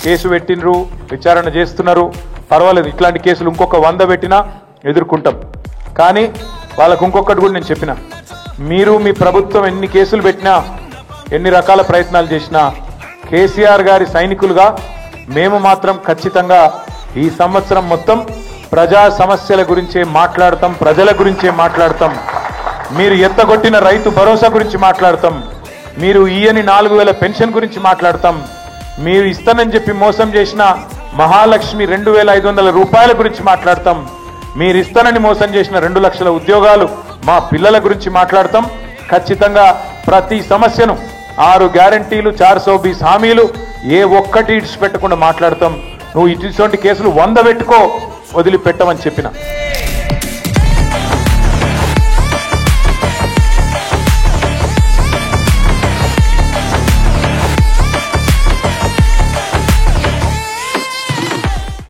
Case పెట్టినరు, విచారణ చేస్తున్నారు, పర్వాలేదు. ఇట్లాంటి కేసులు ఇంకొక 100 పెట్టినా ఎదుర్కొంటాం. కానీ వాళ్ళకు ఇంకొకటి కూడా నేను చెప్పిన, మీరు మీ ప్రభుత్వం ఎన్ని కేసులు పెట్టినా, ఎన్ని రకాల ప్రయత్నాలు చేసినా, కేసీఆర్ గారి సైనికులుగా మేము మాత్రం ఖచ్చితంగా ఈ సంవత్సరం మొత్తం ప్రజా సమస్యల గురించే మాట్లాడతాం, ప్రజల గురించే మాట్లాడతాం. మీరు ఎత్తగొట్టిన రైతు భరోసా గురించి మాట్లాడతాం, మీరు ఈయని 4000 పెన్షన్ గురించి మాట్లాడతాం, మీరు ఇస్తానని చెప్పి మోసం చేసిన మహాలక్ష్మి 2500 రూపాయల గురించి మాట్లాడతాం, మీరు ఇస్తానని మోసం చేసిన 2 లక్షల ఉద్యోగాలు మా పిల్లల గురించి మాట్లాడతాం. ఖచ్చితంగా ప్రతి సమస్యను 6 గ్యారంటీలు 420 హామీలు ఏ ఒక్కటి ఇడిచిపెట్టకుండా మాట్లాడతాం. నువ్వు ఇటువంటి కేసులు 100 పెట్టుకో, వదిలిపెట్టమని చెప్పిన.